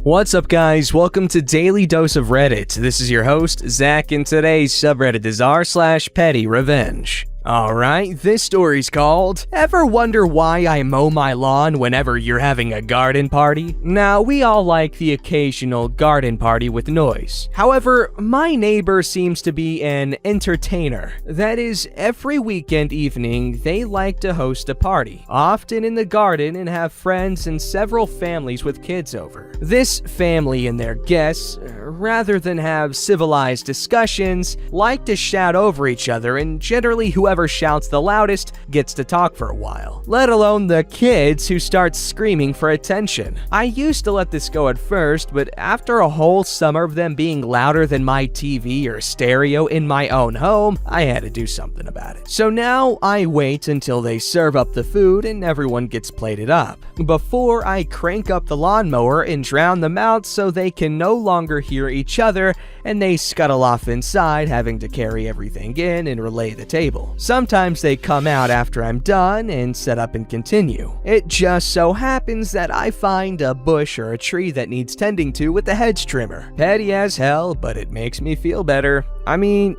What's up, guys? Welcome to Daily Dose of Reddit. This is your host, Zach, and today's subreddit is r/PettyRevenge. Alright, this story's called, Ever Wonder Why I Mow My Lawn Whenever You're Having a Garden Party? Now, we all like the occasional garden party with noise. However, my neighbor seems to be an entertainer. That is, every weekend evening, they like to host a party, often in the garden, and have friends and several families with kids over. This family and their guests, rather than have civilized discussions, like to shout over each other, and generally whoever shouts the loudest gets to talk for a while, let alone the kids who start screaming for attention. I used to let this go at first, but after a whole summer of them being louder than my TV or stereo in my own home, I had to do something about it. So now I wait until they serve up the food and everyone gets plated up, before I crank up the lawnmower and drown them out so they can no longer hear each other and they scuttle off inside, having to carry everything in and relay the table. Sometimes they come out after I'm done and set up and continue. It just so happens that I find a bush or a tree that needs tending to with a hedge trimmer. Petty as hell, but it makes me feel better. I mean,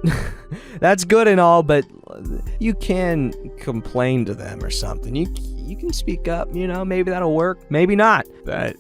that's good and all, but you can complain to them or something. You can speak up, maybe that'll work. Maybe not, but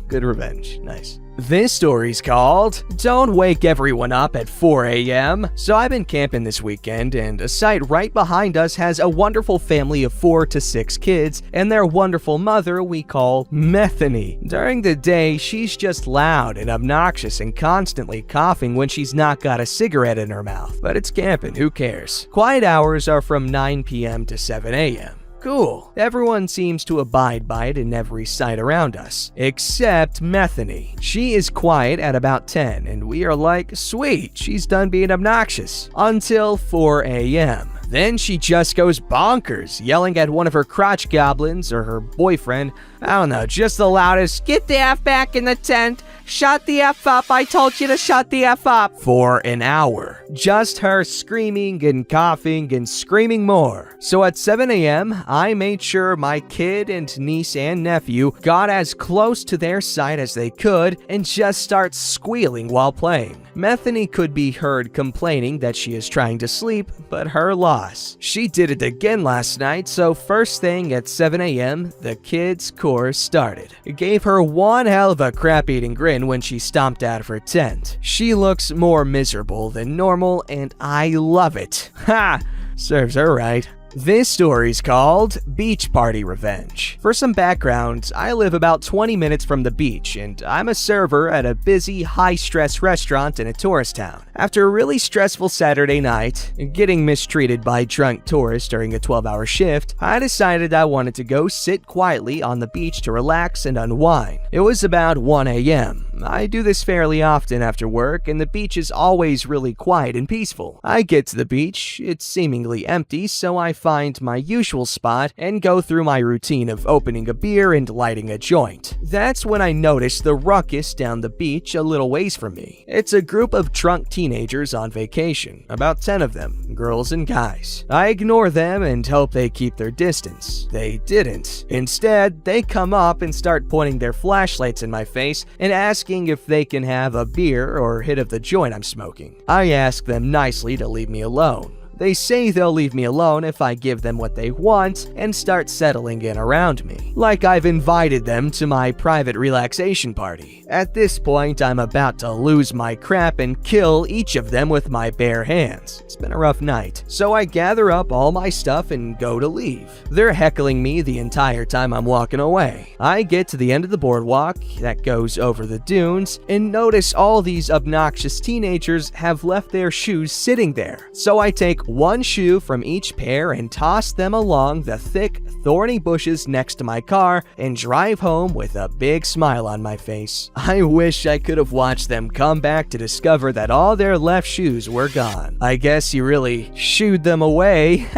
good revenge. Nice. This story's called, Don't Wake Everyone Up at 4 a.m. So I've been camping this weekend, and a site right behind us has a wonderful family of 4 to 6 kids, and their wonderful mother we call Methany. During the day, she's just loud and obnoxious and constantly coughing when she's not got a cigarette in her mouth. But it's camping, who cares? Quiet hours are from 9 p.m. to 7 a.m. Cool. Everyone seems to abide by it in every site around us, except Methany. She is quiet at about 10, and we are like, sweet, she's done being obnoxious, until 4 a.m. Then she just goes bonkers, yelling at one of her crotch goblins or her boyfriend. I don't know, just the loudest, get the F back in the tent, shut the F up, I told you to shut the F up, for an hour. Just her screaming and coughing and screaming more. So at 7 a.m., I made sure my kid and niece and nephew got as close to their side as they could and just start squealing while playing. Methany could be heard complaining that she is trying to sleep, but her loss. She did it again last night, so first thing at 7 a.m., the kids' chorus started. It gave her one hell of a crap-eating grin when she stomped out of her tent. She looks more miserable than normal, and I love it. Ha! Serves her right. This story's called Beach Party Revenge. For some background, I live about 20 minutes from the beach, and I'm a server at a busy, high-stress restaurant in a tourist town. After a really stressful Saturday night, getting mistreated by drunk tourists during a 12-hour shift, I decided I wanted to go sit quietly on the beach to relax and unwind. It was about 1 a.m. I do this fairly often after work, and the beach is always really quiet and peaceful. I get to the beach, it's seemingly empty, so I find my usual spot and go through my routine of opening a beer and lighting a joint. That's when I notice the ruckus down the beach a little ways from me. It's a group of drunk teenagers on vacation, about 10 of them, girls and guys. I ignore them and hope they keep their distance. They didn't. Instead, they come up and start pointing their flashlights in my face and asking if they can have a beer or hit of the joint I'm smoking. I ask them nicely to leave me alone. They say they'll leave me alone if I give them what they want and start settling in around me, like I've invited them to my private relaxation party. At this point, I'm about to lose my crap and kill each of them with my bare hands. It's been a rough night, so I gather up all my stuff and go to leave. They're heckling me the entire time I'm walking away. I get to the end of the boardwalk that goes over the dunes and notice all these obnoxious teenagers have left their shoes sitting there. So I take one shoe from each pair and toss them along the thick, thorny bushes next to my car and drive home with a big smile on my face. I wish I could have watched them come back to discover that all their left shoes were gone. I guess you really shooed them away.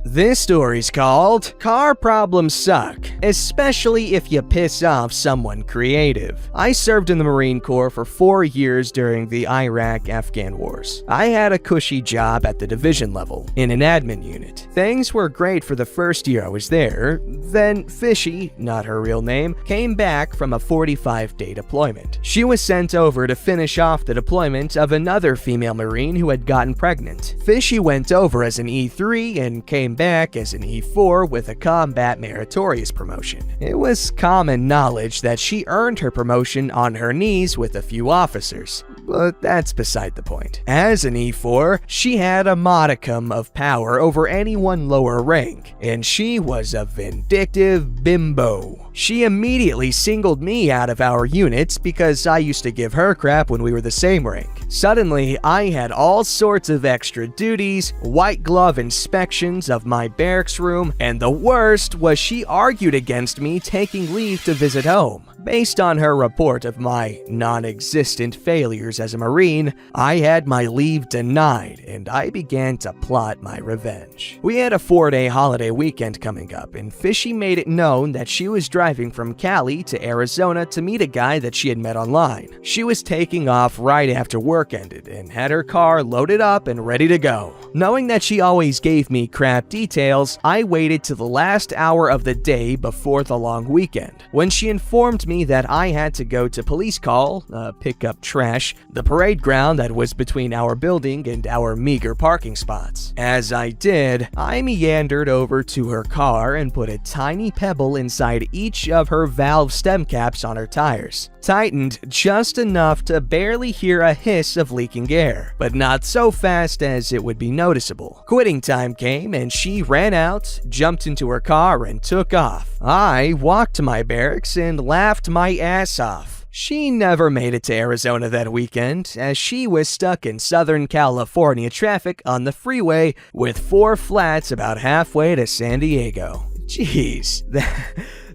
This story's called Car Problems Suck, especially if you piss off someone creative. I served in the Marine Corps for 4 years during the Iraq-Afghan wars. I had a cushy job at the division level, in an admin unit. Things were great for the first year I was there. Then Fishy, not her real name, came back from a 45-day deployment. She was sent over to finish off the deployment of another female Marine who had gotten pregnant. Fishy went over as an E3 and came back as an E4 with a combat meritorious promotion. It was common knowledge that she earned her promotion on her knees with a few officers, but that's beside the point. As an E4, she had a modicum of power over anyone lower rank, and she was a vindictive bimbo. She immediately singled me out of our units because I used to give her crap when we were the same rank. Suddenly, I had all sorts of extra duties, white glove inspections of my barracks room, and the worst was she argued against me taking leave to visit home. Based on her report of my non-existent failures as a Marine, I had my leave denied, and I began to plot my revenge. We had a 4-day holiday weekend coming up, and Fishy made it known that she was driving from Cali to Arizona to meet a guy that she had met online. She was taking off right after work ended, and had her car loaded up and ready to go. Knowing that she always gave me crap details, I waited till the last hour of the day before the long weekend. When she informed me that I had to go to police call, pick up trash, the parade ground that was between our building and our meager parking spots. As I did, I meandered over to her car and put a tiny pebble inside each of her valve stem caps on her tires. Tightened just enough to barely hear a hiss of leaking air, but not so fast as it would be noticeable. Quitting time came and she ran out, jumped into her car, and took off. I walked to my barracks and laughed my ass off. She never made it to Arizona that weekend, as she was stuck in Southern California traffic on the freeway with 4 flats about halfway to San Diego. Jeez,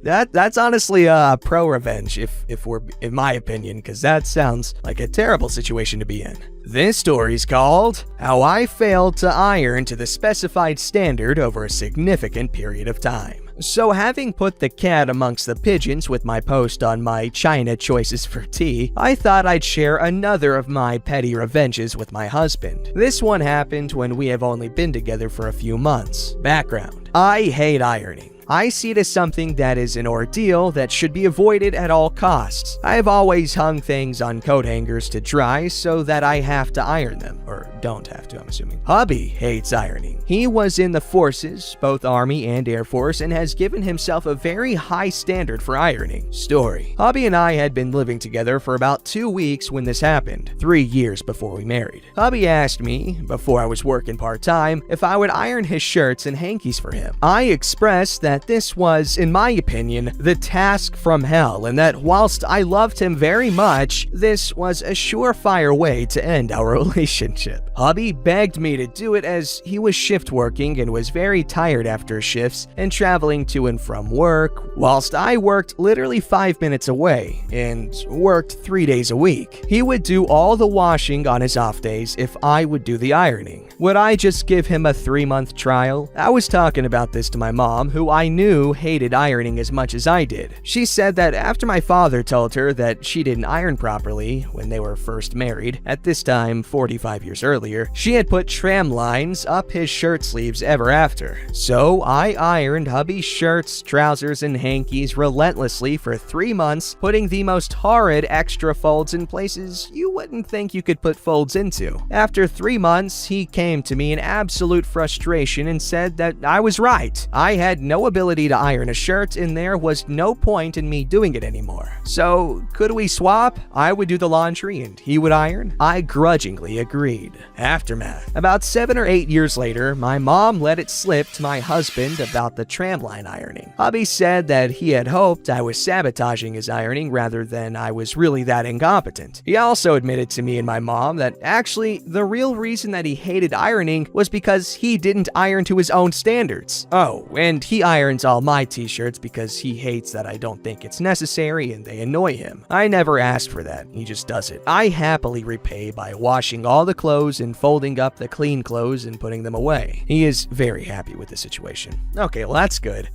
that's honestly pro-revenge, if we're, in my opinion, because that sounds like a terrible situation to be in. This story's called How I Failed to Iron to the Specified Standard Over a Significant Period of Time. So having put the cat amongst the pigeons with my post on my China choices for tea, I thought I'd share another of my petty revenges with my husband. This one happened when we have only been together for a few months. Background: I hate ironing. I see it as something that is an ordeal that should be avoided at all costs. I have always hung things on coat hangers to dry so that I have to iron them, or don't have to, I'm assuming. Hubby hates ironing. He was in the forces, both Army and Air Force, and has given himself a very high standard for ironing. Story: Hubby and I had been living together for about 2 weeks when this happened, 3 years before we married. Hubby asked me, before I was working part-time, if I would iron his shirts and hankies for him. I expressed that this was, in my opinion, the task from hell, and that whilst I loved him very much, this was a surefire way to end our relationship. Hubby begged me to do it as he was shift working and was very tired after shifts and traveling to and from work, whilst I worked literally 5 minutes away and worked 3 days a week. He would do all the washing on his off days if I would do the ironing. Would I just give him a 3-month trial? I was talking about this to my mom, who I knew hated ironing as much as I did. She said that after my father told her that she didn't iron properly when they were first married, at this time 45 years earlier, she had put tram lines up his shirt sleeves ever after. So I ironed hubby's shirts, trousers, and hankies relentlessly for 3 months, putting the most horrid extra folds in places you wouldn't think you could put folds into. After 3 months, he came to me in absolute frustration and said that I was right. I had no ability to iron a shirt, and there was no point in me doing it anymore. So, could we swap? I would do the laundry and he would iron? I grudgingly agreed. Aftermath: about 7 or 8 years later, my mom let it slip to my husband about the tramline ironing. Hubby said that he had hoped I was sabotaging his ironing rather than I was really that incompetent. He also admitted to me and my mom that actually the real reason that he hated ironing was because he didn't iron to his own standards. Oh, and he ironed irons all my t-shirts because he hates that I don't think it's necessary and they annoy him. I never asked for that, he just does it. I happily repay by washing all the clothes and folding up the clean clothes and putting them away. He is very happy with the situation. Okay, well that's good.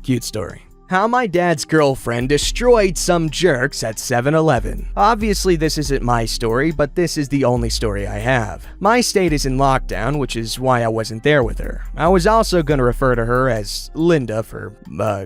Cute story. How my dad's girlfriend destroyed some jerks at 7-Eleven. Obviously, this isn't my story, but this is the only story I have. My state is in lockdown, which is why I wasn't there with her. I was also going to refer to her as Linda for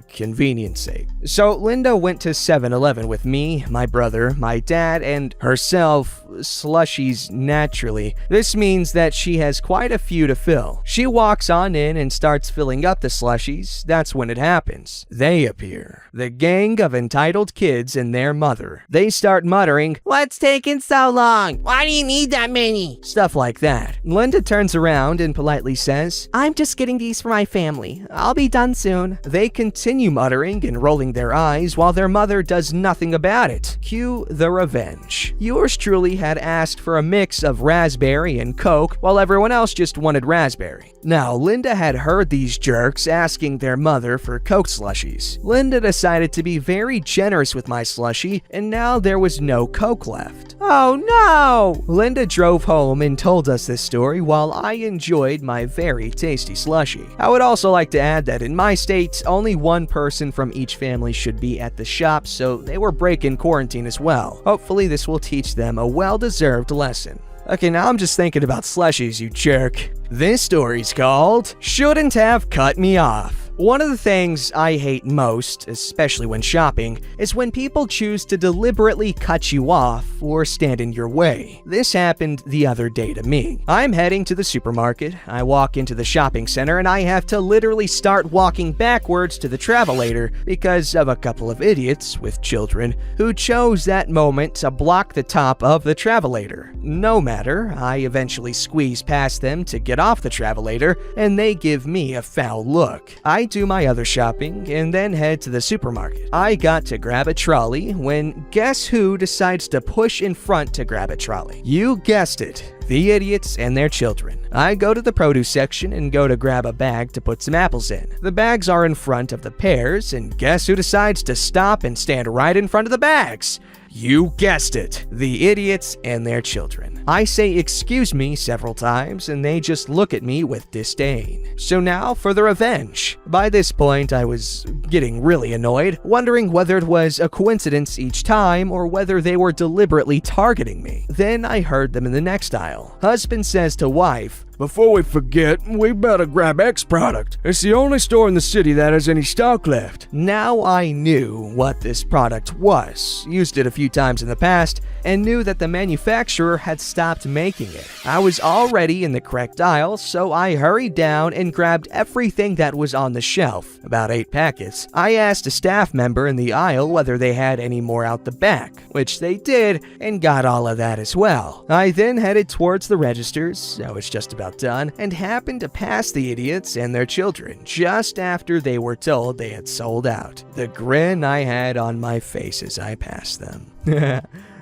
convenience sake. So Linda went to 7-Eleven with me, my brother, my dad, and herself, slushies naturally. This means that she has quite a few to fill. She walks on in and starts filling up the slushies. That's when it happens. They appear. The gang of entitled kids and their mother. They start muttering, "What's taking so long? Why do you need that many?" Stuff like that. Linda turns around and politely says, "I'm just getting these for my family. I'll be done soon." They continue muttering and rolling their eyes while their mother does nothing about it. Cue the revenge. Yours truly had asked for a mix of raspberry and Coke while everyone else just wanted raspberry. Now, Linda had heard these jerks asking their mother for Coke slushies. Linda decided to be very generous with my slushie, and now there was no Coke left. Oh no! Linda drove home and told us this story while I enjoyed my very tasty slushie. I would also like to add that in my state, only one person from each family should be at the shop, so they were breaking quarantine as well. Hopefully this will teach them a well-deserved lesson. Okay, now I'm just thinking about slushies, you jerk. This story's called Shouldn't Have Cut Me Off. One of the things I hate most, especially when shopping, is when people choose to deliberately cut you off or stand in your way. This happened the other day to me. I'm heading to the supermarket. I walk into the shopping center and I have to literally start walking backwards to the travelator because of a couple of idiots with children who chose that moment to block the top of the travelator. No matter, I eventually squeeze past them to get off the travelator and they give me a foul look. I do my other shopping and then head to the supermarket. I got to grab a trolley when guess who decides to push in front to grab a trolley? You guessed it. The idiots and their children. I go to the produce section and go to grab a bag to put some apples in. The bags are in front of the pears, and guess who decides to stop and stand right in front of the bags? You guessed it, the idiots and their children. I say excuse me several times and they just look at me with disdain. So now for the revenge. By this point I was getting really annoyed, wondering whether it was a coincidence each time or whether they were deliberately targeting me. Then I heard them in the next aisle. Husband says to wife, "Before we forget, we better grab X product. It's the only store in the city that has any stock left." Now I knew what this product was, used it a few times in the past, and knew that the manufacturer had stopped making it. I was already in the correct aisle, so I hurried down and grabbed everything that was on the shelf, about 8 packets. I asked a staff member in the aisle whether they had any more out the back, which they did, and got all of that as well. I then headed towards the registers, I was just about done, and happened to pass the idiots and their children just after they were told they had sold out. The grin I had on my face as I passed them.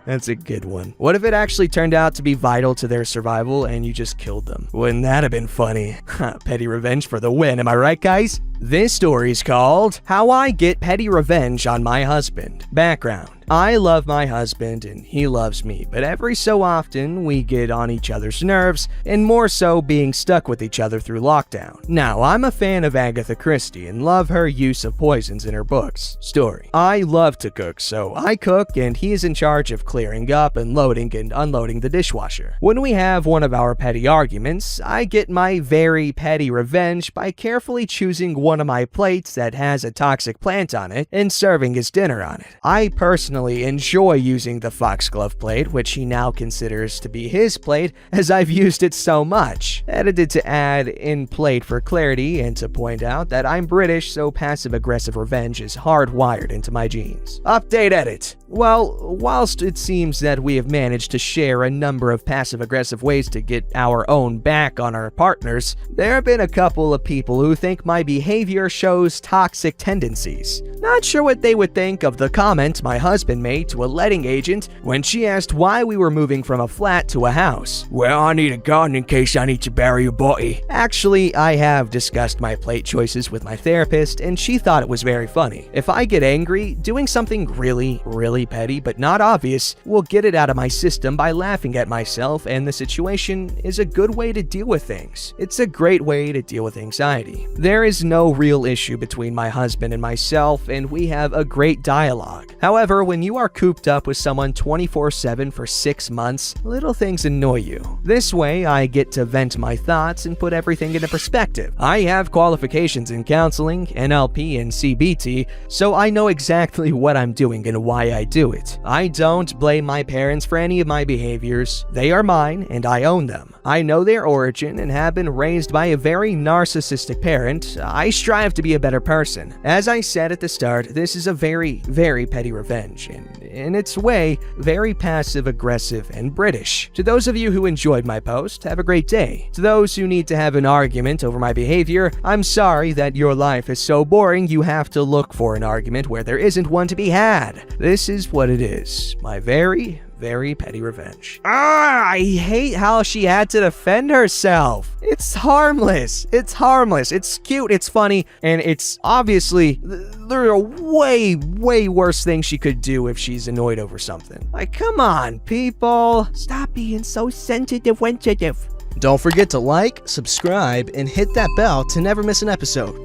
That's a good one. What if it actually turned out to be vital to their survival and you just killed them? Wouldn't that have been funny? Petty revenge for the win, am I right, guys? This story's called How I Get Petty Revenge on My Husband. Background. I love my husband and he loves me, but every so often we get on each other's nerves, and more so being stuck with each other through lockdown. Now, I'm a fan of Agatha Christie and love her use of poisons in her books. Story. I love to cook, so I cook and he is in charge of clearing up and loading and unloading the dishwasher. When we have one of our petty arguments, I get my very petty revenge by carefully choosing one of my plates that has a toxic plant on it and serving his dinner on it. I personally enjoy using the foxglove plate, which he now considers to be his plate as I've used it so much. Edited to add in plate for clarity and to point out that I'm British, so passive-aggressive revenge is hardwired into my genes. Update edit. Well, whilst it seems that we have managed to share a number of passive-aggressive ways to get our own back on our partners, there have been a couple of people who think my behavior behavior shows toxic tendencies. Not sure what they would think of the comment my husband made to a letting agent when she asked why we were moving from a flat to a house. Well, I need a gun in case I need to bury a body. Actually, I have discussed my plate choices with my therapist, and she thought it was very funny. If I get angry, doing something really petty but not obvious will get it out of my system by laughing at myself, and the situation is a good way to deal with things. It's a great way to deal with anxiety. There is no real issue between my husband and myself, and we have a great dialogue. However, when you are cooped up with someone 24/7 for 6 months, little things annoy you. This way, I get to vent my thoughts and put everything into perspective. I have qualifications in counseling, NLP, and CBT, so I know exactly what I'm doing and why I do it. I don't blame my parents for any of my behaviors. They are mine, and I own them. I know their origin and have been raised by a very narcissistic parent. I strive to be a better person. As I said at the start, this is a very petty revenge, and in its way, very passive-aggressive and British. To those of you who enjoyed my post, have a great day. To those who need to have an argument over my behavior, I'm sorry that your life is so boring you have to look for an argument where there isn't one to be had. This is what it is. My very petty revenge. I hate how she had to defend herself. It's harmless. It's cute. It's funny. And it's obviously, there are way worse things she could do if she's annoyed over something. Like, come on, people. Stop being so sensitive. Don't forget to like, subscribe, and hit that bell to never miss an episode.